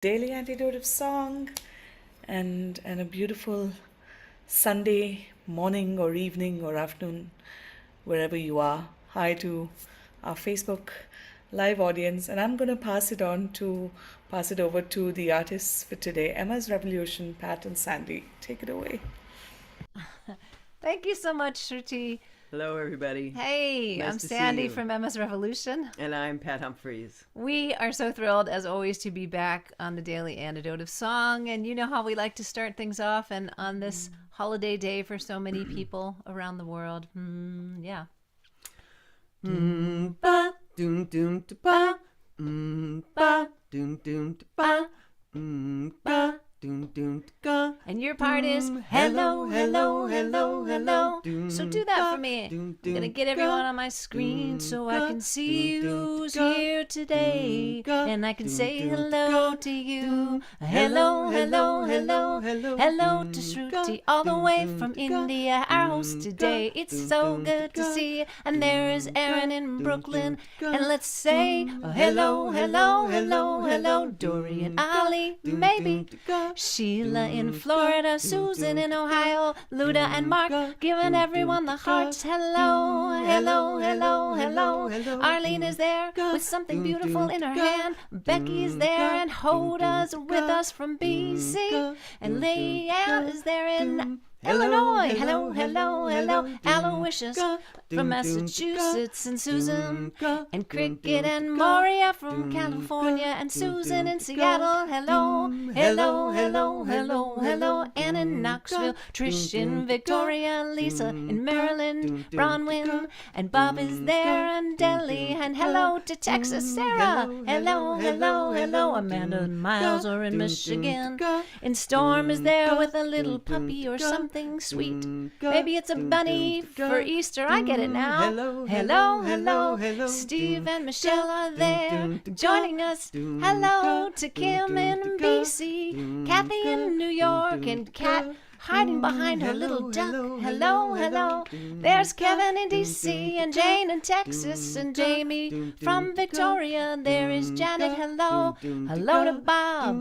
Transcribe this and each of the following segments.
Daily Antidote of Song and a beautiful Sunday morning or evening or afternoon, wherever you are. Hi to our Facebook live audience, and I'm going to pass it over to the artists for today, Emma's Revolution, Pat and Sandy. Take it away. Thank you so much, Shruti. Hello, everybody. Hey, Nice I'm to see Sandy you. from Emma's Revolution. And I'm Pat Humphreys. We are so thrilled, as always, to be back on the Daily Antidote of Song. And you know how we like to start things off, and on this holiday day for so many people around the world. Yeah. Doom ba doom doom da ba ba doom doom da ba ba doom doom da ga. And your part is hello, hello, hello, hello. So do that for me. I'm going to get everyone on my screen so I can see who's here today. And I can say hello to you. Hello, hello, hello, hello to Shruti all the way from India, our host today. It's so good to see you. And there is Erin in Brooklyn. And let's say hello, hello, hello, hello. Dorian, Ali, maybe. Sheila in Florida, Susan in Ohio, Luda and Mark giving everyone the hearts. Hello, hello, hello, hello. Arlene is there with something beautiful in her hand. Becky is there and Hoda's with us from BC. And Leanne is there in Illinois. Hello, hello, hello. Aloysius from Massachusetts and Susan and Cricket and Moria from California and Susan in Seattle. Hello, hello, hello, hello, hello. Ann in Knoxville, Trish in Victoria, Lisa in Maryland, Bronwyn and Bob is there and Delhi. And hello to Texas, Sarah. Hello, hello, hello. Amanda and Miles are in Michigan. And Storm is there with a little puppy or something sweet. Maybe it's a bunny for Easter. I get it now. Hello, Hello, hello, hello. hello. Steve and Michelle are there joining us. Hello to Kim in BC, Kathy in New York, and Kat hiding behind her little duck. Hello, hello. There's Kevin in DC and Jane in Texas and Jamie from Victoria. There is Janet. Hello, hello to Bob.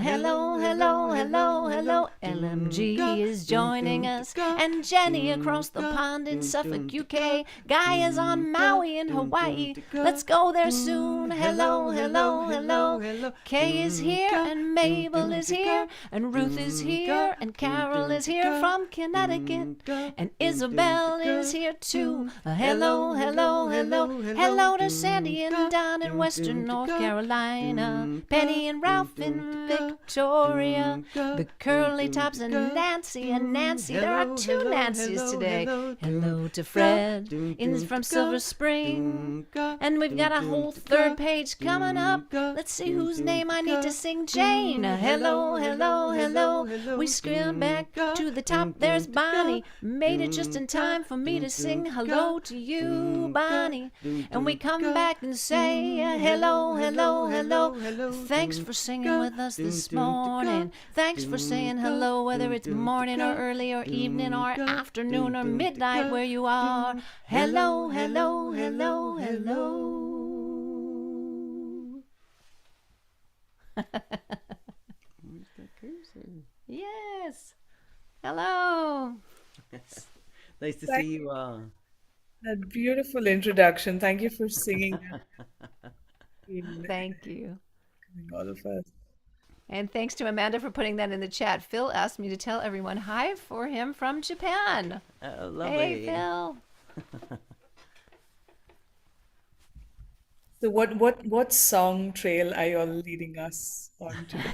Hello, hello, hello, hello. LMG is joining us and Jenny across the pond in Suffolk, UK. Guy is on Maui in Hawaii. Let's go there soon. Hello, hello, hello. Kay is here and Mabel is here and Ruth is here and Carol is here from Connecticut and Isabel is here too. Hello, hello, hello. Hello to Sandy and Don in Western North Carolina. Penny and Ralph in Victoria. The Curly Tops and Nancy and Nancy. There are two Nancys today. Hello to Fred from Silver Spring. And we've got a whole third page coming up. Let's see whose name I need to sing. Jane. Hello, hello, hello. We scream back to the top. There's Bonnie. Made it just in time for me to sing hello to you, Bonnie. And we come back and say hello, hello, hello. Thanks for singing with us this morning. Thanks for saying hello, whether it's morning or early or evening or afternoon or midnight where you are. Hello, hello, hello, hello. Where's that cursor? Yes. Hello. Nice to see you all. That beautiful introduction. Thank you for singing in Thank you. all of us. And thanks to Amanda for putting that in the chat. Phil asked me to tell everyone hi for him from Japan. Oh, lovely. Hey, Phil. So what song trail are you all leading us on today?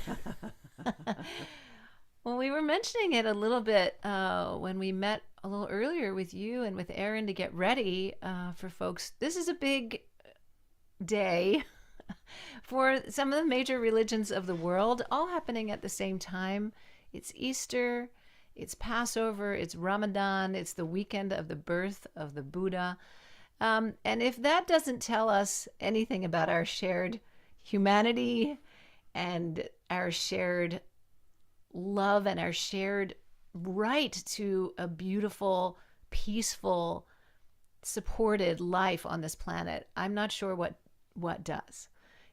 Well, we were mentioning it a little bit when we met a little earlier with you and with Erin to get ready for folks. This is a big day for some of the major religions of the world, all happening at the same time. It's Easter, it's Passover, it's Ramadan, it's the weekend of the birth of the Buddha. And if that doesn't tell us anything about our shared humanity and our shared love and our shared right to a beautiful, peaceful, supported life on this planet, I'm not sure what does.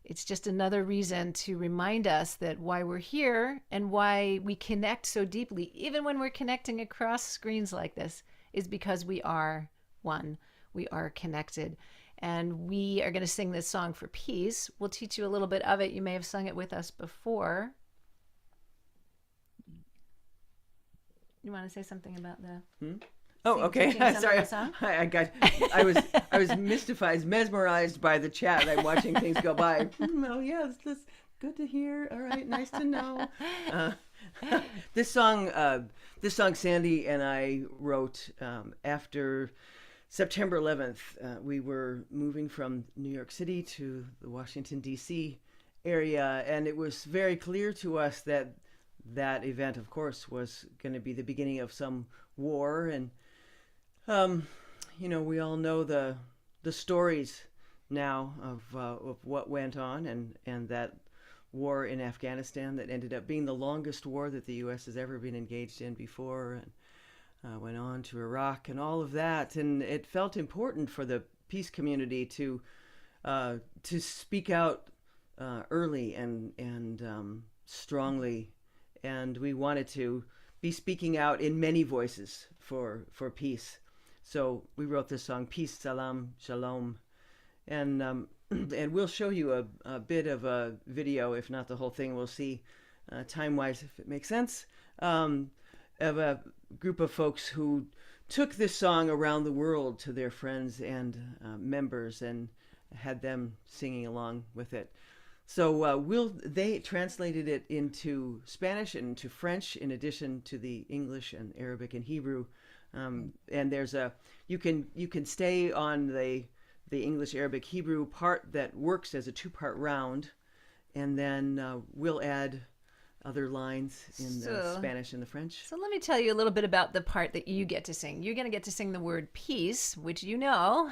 it's just another reason to remind us that why we're here and why we connect so deeply, even when we're connecting across screens like this, is because we are one. We are connected. And we are going to sing this song for peace. We'll teach you a little bit of it. You may have sung it with us before. You want to say something about the... Oh, okay. Sorry. Song? I was mystified, mesmerized by the chat. I'm watching things go by. Oh, yes, that's good to hear. All right, nice to know. This song, Sandy and I wrote after September 11th. We were moving from New York City to the Washington, D.C. area, and it was very clear to us that that event, of course, was going to be the beginning of some war. And we all know the stories now of what went on, and that war in Afghanistan that ended up being the longest war that the U.S. has ever been engaged in before, and went on to Iraq and all of that. And it felt important for the peace community to speak out early and strongly, and we wanted to be speaking out in many voices for peace. So we wrote this song, Peace, Salaam Shalom, and we'll show you a bit of a video, if not the whole thing. We'll see, time-wise, if it makes sense, of a group of folks who took this song around the world to their friends and members and had them singing along with it. So they translated it into Spanish and into French, in addition to the English and Arabic and Hebrew. And there's you can stay on the English, Arabic, Hebrew part that works as a 2-part round, and then we'll add other lines in the Spanish and the French. So let me tell you a little bit about the part that you get to sing. You're going to get to sing the word peace, which you know,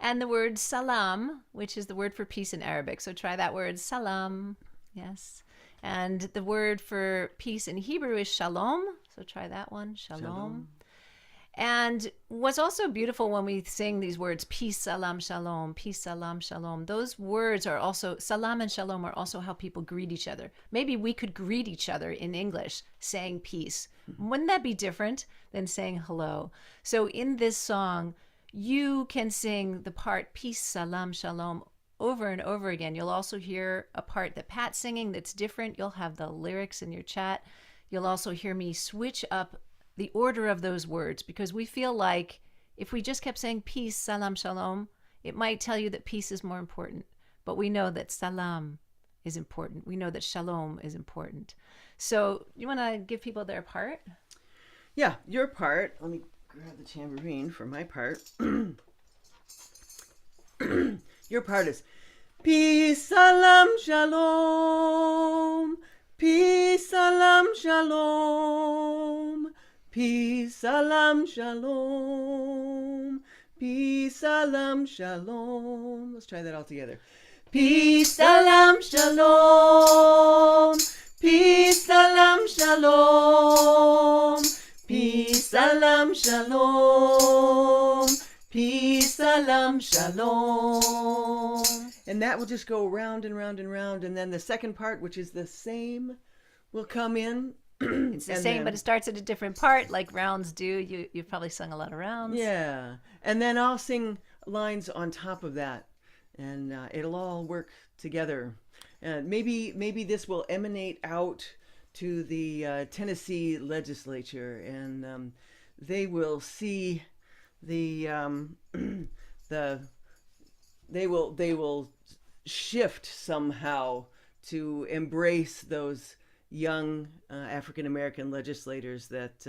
and the word salam, which is the word for peace in Arabic. So try that word, salam. Yes. And the word for peace in Hebrew is shalom. So try that one, shalom. And what's also beautiful when we sing these words, peace, salam, shalom, peace, salam, shalom, those words are also, salam and shalom are also how people greet each other. Maybe we could greet each other in English saying peace. Wouldn't that be different than saying hello? So in this song, you can sing the part peace, salam, shalom over and over again. You'll also hear a part that Pat's singing that's different. You'll have the lyrics in your chat. You'll also hear me switch up the order of those words, because we feel like if we just kept saying peace, salam, shalom, it might tell you that peace is more important. But we know that salam is important. We know that shalom is important. So you want to give people their part? Yeah, your part. Let me grab the tambourine for my part. Your part is peace, salam, shalom. Peace, salam, shalom. Peace, salam, shalom. Peace, salam, shalom. Let's try that all together. Peace, salam, shalom. Peace, salam, shalom. Peace, salam, shalom. Peace, salam, shalom. And that will just go round and round and round. And then the second part, which is the same, will come in. It's the same, but it starts at a different part, like rounds do. You've probably sung a lot of rounds. Yeah. And then I'll sing lines on top of that, and it'll all work together. Maybe this will emanate out to the Tennessee legislature, and they will see they will shift somehow to embrace those young African American legislators that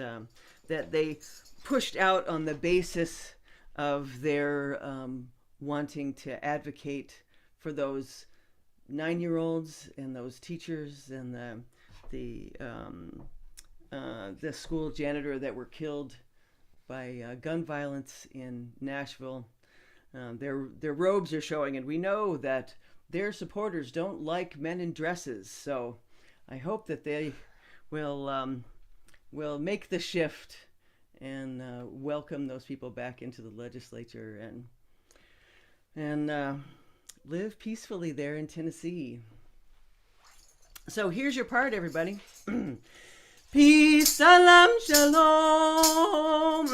they pushed out on the basis of their wanting to advocate for those 9-year-olds and those teachers and the school janitor that were killed by gun violence in Nashville. Their robes are showing, and we know that their supporters don't like men in dresses. So I hope that they will make the shift and welcome those people back into the legislature. And live peacefully there in Tennessee. So here's your part, everybody. Peace, salam, shalom.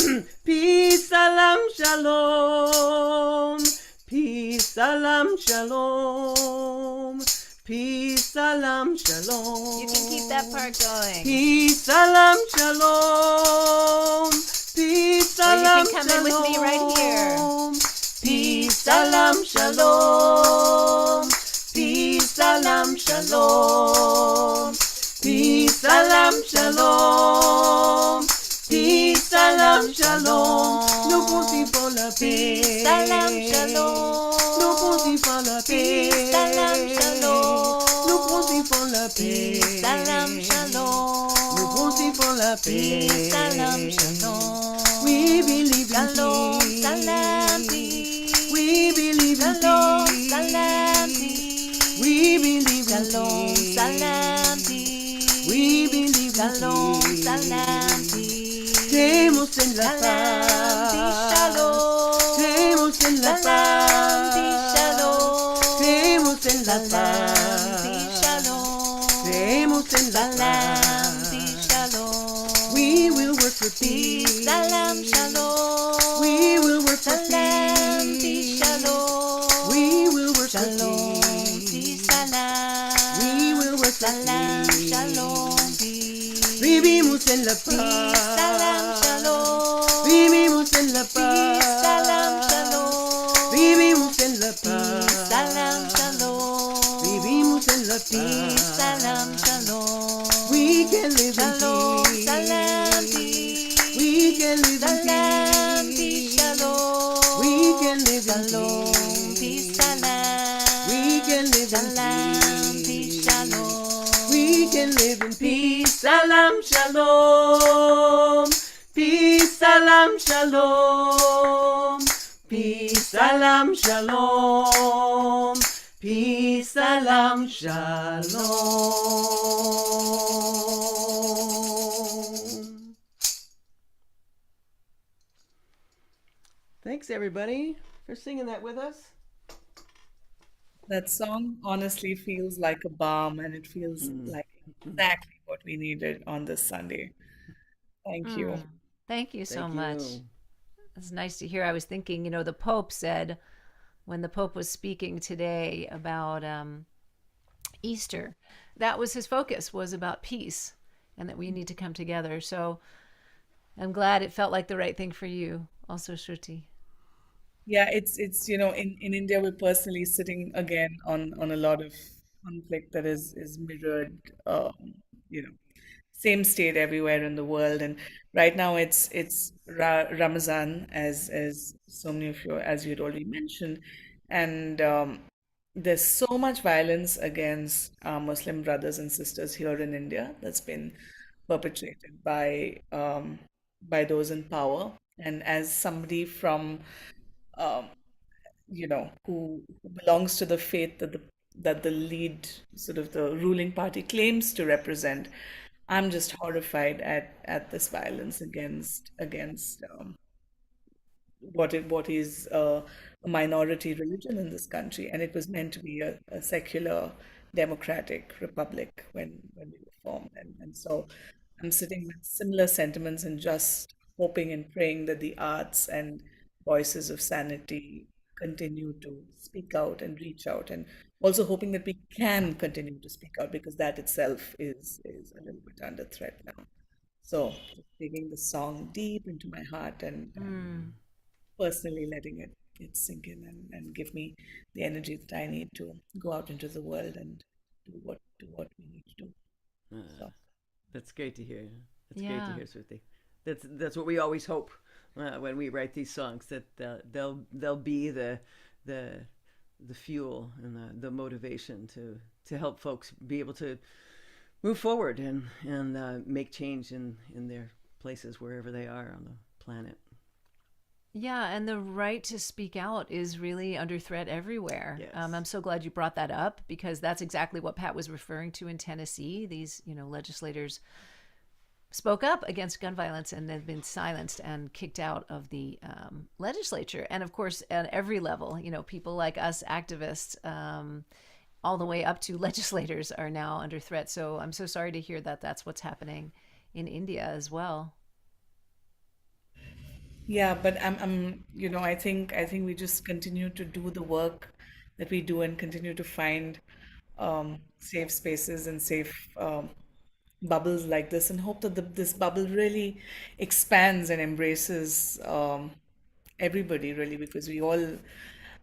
Peace, salam, shalom. Peace, salam, shalom. Peace, salam, shalom. You can keep that part going. Peace, salam, shalom. Peace, Or you salam, can come in with me right here. Peace, salam, shalom. Peace, salam, shalom. Peace, salam, shalom. Peace, salam, shalom. Nous pensons pour la paix. Peace, salam, shalom. Nous pensons pour la paix. Peace, salam, shalom. Nous pensons pour la paix. Peace, salam, shalom. Nous pensons pour la paix. Peace, salam, shalom. We believe in Shalom, peace. salam, peace. We believe in Shalom, peace. salam, peace. We believe in Shalom, peace. salam, peace. We believe in Shalom, peace. salam, peace. Creemos en la Salam, peace, paz. shalom. Creemos en la Salam, peace, paz. shalom. Creemos en la Salam, paz. peace, shalom. Creemos en la Salam, paz. peace, shalom. We will work for peace. Peace, salam, shalom. We will work for Salam, peace, peace. shalom. We will work for Shalom, peace. peace, salam. We will work for Salam, peace. shalom, peace. Vivimos en la Peace, salam, paz. shalom. Vivimos en la Peace, salam, paz. shalom. Vivimos en la Peace, salam, paz. shalom. Vivimos en la Peace, salam, paz. shalom. We can live in Shalom, peace. salam, peace. We can live in Salam, peace, peace. shalom. We can live in Shalom, peace, peace. salam. We can live in Salam, peace, peace. shalom. We can live in peace. Salam, shalom. Peace, salam, shalom. Peace, salam, shalom. Peace, salam, shalom. Thanks, everybody, for singing that with us. That song honestly feels like a balm, and it feels like exactly what we needed on this Sunday. Thank you. Thank you so Thank much. you. It's nice to hear. I was thinking, the Pope said, when the Pope was speaking today about Easter, that was his focus, was about peace and that we need to come together. So I'm glad it felt like the right thing for you also, Shruti. Yeah, it's in India we're personally sitting again on a lot of conflict that is mirrored, you know, same state everywhere in the world. And right now it's Ramazan, as so many of you, as you'd already mentioned, and there's so much violence against our Muslim brothers and sisters here in India that's been perpetrated by those in power. And as somebody from um, who belongs to the faith that the lead sort of the ruling party claims to represent, I'm just horrified at this violence against what is a minority religion in this country, and it was meant to be a secular democratic republic when we were formed, and so I'm sitting with similar sentiments and just hoping and praying that the arts and voices of sanity continue to speak out and reach out, and also hoping that we can continue to speak out, because that itself is a little bit under threat now. So taking the song deep into my heart and personally letting it sink in and give me the energy that I need to go out into the world and do what we need to do. So That's great to hear. That's great Yeah. to hear, Suti. That's what we always hope when we write these songs, that they'll be the fuel and the motivation to help folks be able to move forward and make change in their places wherever they are on the planet. Yeah, and the right to speak out is really under threat everywhere. Yes. I'm so glad you brought that up, because that's exactly what Pat was referring to in Tennessee. These, legislators spoke up against gun violence and they've been silenced and kicked out of the legislature. And of course, at every level, people like us, activists, all the way up to legislators are now under threat. So I'm so sorry to hear that that's what's happening in India as well. Yeah, but I think we just continue to do the work that we do and continue to find safe spaces and safe bubbles like this, and hope that this bubble really expands and embraces everybody, really, because we all,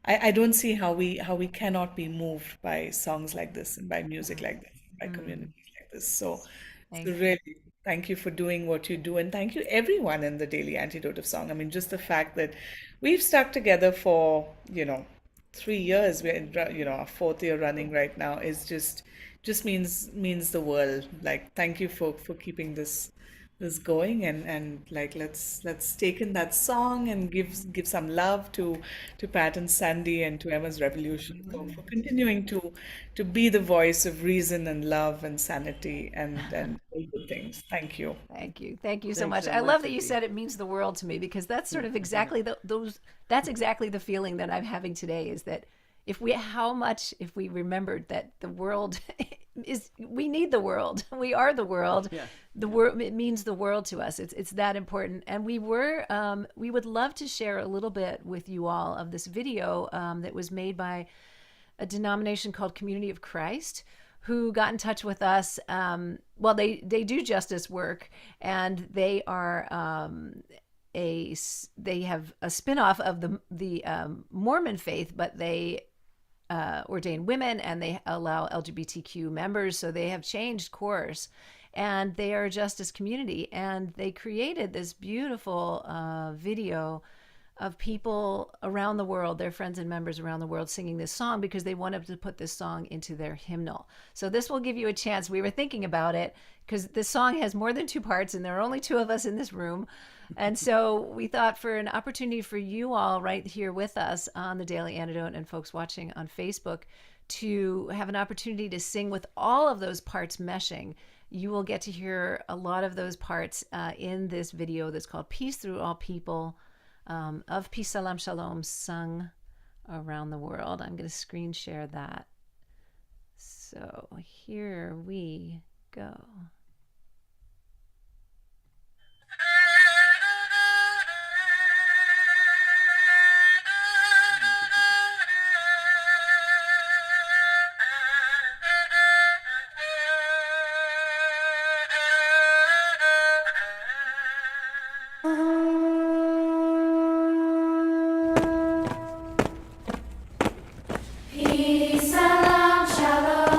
I don't see how we cannot be moved by songs like this and by music like this, by communities like this. So Thank you. really, thank you for doing what you do, and thank you everyone in the Daily Antidote of Song. I mean, just the fact that we've stuck together for 3 years, we're in, our fourth year running right now, is just means the world. Like, thank you for keeping this going, and like, let's take in that song and give some love to Pat and Sandy and to Emma's Revolution for continuing to be the voice of reason and love and sanity and all good things. Thank you. Thank you. Thank you so Thanks much. so I much, love that you Vicky. said it means the world to me, because that's sort of exactly that's exactly the feeling that I'm having today, is that if we remembered that the world we need the world. We are the world. Yeah. The world, it means the world to us. It's that important. And we would love to share a little bit with you all of this video that was made by a denomination called Community of Christ, who got in touch with us. Well, they do justice work, and they are they have a spinoff of the Mormon faith, but they ordain women and they allow LGBTQ members. So they have changed course, and they are a justice community. And they created this beautiful video of people around the world, their friends and members around the world, singing this song because they wanted to put this song into their hymnal. So this will give you a chance. We were thinking about it because this song has more than 2 parts, and there are only 2 of us in this room. And so we thought, for an opportunity for you all right here with us on the Daily Antidote and folks watching on Facebook to have an opportunity to sing with all of those parts meshing. You will get to hear a lot of those parts in this video that's called Peace Through All People, of Peace, Salaam Shalom, sung around the world. I'm going to screen share that. So here we go. Peace, salam, shalom.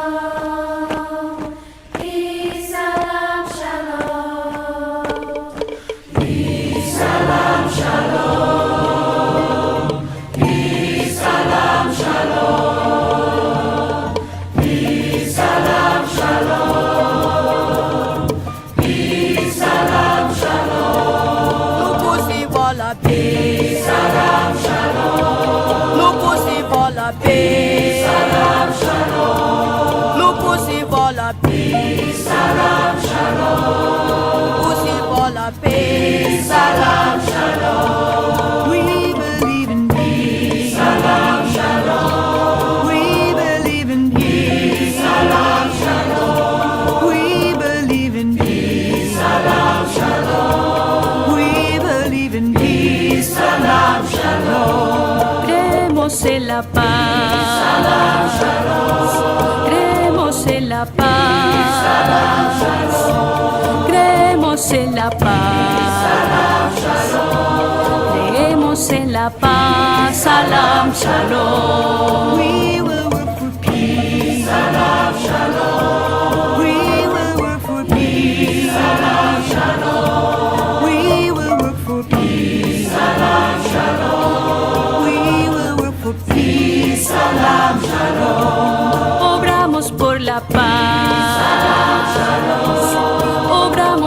Peace, salam, shalom. Peace, salam, shalom. Peace, salam, shalom. Peace, salam, shalom. Peace, salam, shalom. Lupusi vola peace, Salam, shalom. lupusi vola peace, Salam, shalom. lupusi vola peace, Salam, shalom. lupusi vola peace. Salam, shalom. We believe in peace. Salam, shalom. We believe in peace. Salam, shalom. We believe in peace. Salam, shalom. We believe in peace. Salam, shalom. Creemos en la paz. Salam, shalom. Creemos en la paz. Salam, shalom. Creemos en la paz. Salam, shalom. Creemos en la paz. Salam Shalom. We will work for peace. Salam, shalom. We will work for peace. Salam, shalom. We will work for peace. Salam, shalom. We will work for peace. Salam, shalom. Obramos por la paz. Salam, shalom. Obramos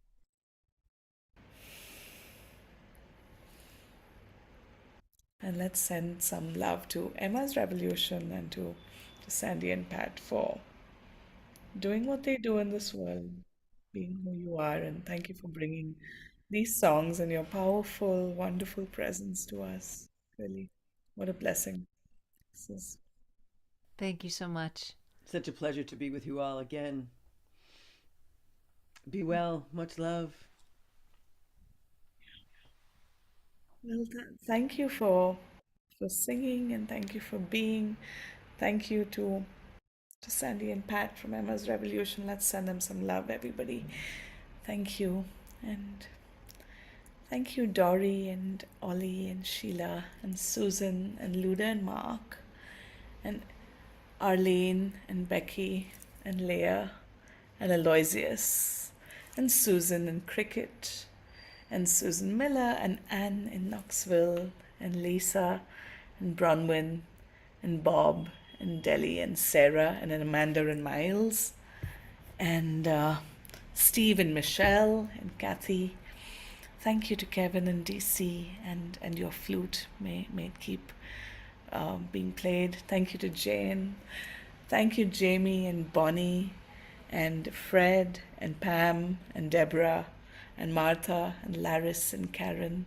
And let's send some love to Emma's Revolution and to Sandy and Pat for doing what they do in this world, being who you are. And thank you for bringing these songs and your powerful, wonderful presence to us. Really, what a blessing this is. Thank you so much. Such a pleasure to be with you all again. Be well. Much love. Well, thank you for singing, and thank you for being. Thank you to Sandy and Pat from Emma's Revolution. Let's send them some love, everybody. Thank you. And thank you, Dory and Ollie and Sheila and Susan and Luda and Mark and Arlene and Becky and Leah and Aloysius and Susan and Cricket and Susan Miller and Anne in Knoxville and Lisa and Bronwyn and Bob and Deli and Sarah and Amanda and Miles and Steve and Michelle and Kathy. Thank you to Kevin and DC and your flute. May it keep being played. Thank you to Jane. Thank you, Jamie and Bonnie and Fred and Pam and Deborah and Martha and Laris and Karen.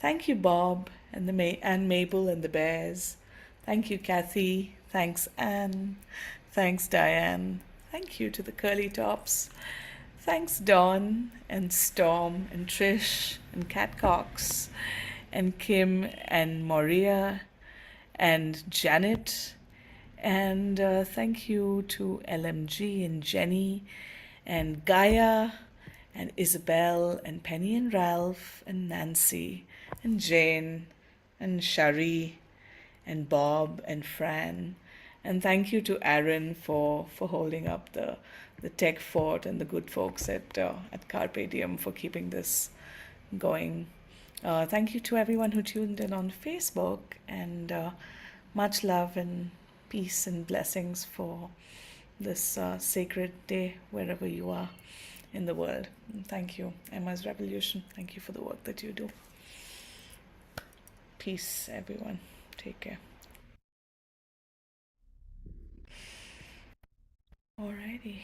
Thank you, Bob and and Mabel and the Bears. Thank you, Kathy. Thanks, Anne. Thanks, Diane. Thank you to the Curly Tops. Thanks, Dawn and Storm and Trish and Cat Cox and Kim and Maria and Janet. And thank you to LMG and Jenny and Gaia and Isabel and Penny and Ralph and Nancy and Jane and Shari and Bob and Fran. And thank you to Aaron for holding up the tech fort and the good folks at Carpe Diem for keeping this going. Thank you to everyone who tuned in on Facebook, and much love and peace and blessings for this sacred day wherever you are in the world. And thank you, Emma's Revolution. Thank you for the work that you do. Peace, everyone. Take care. Alrighty.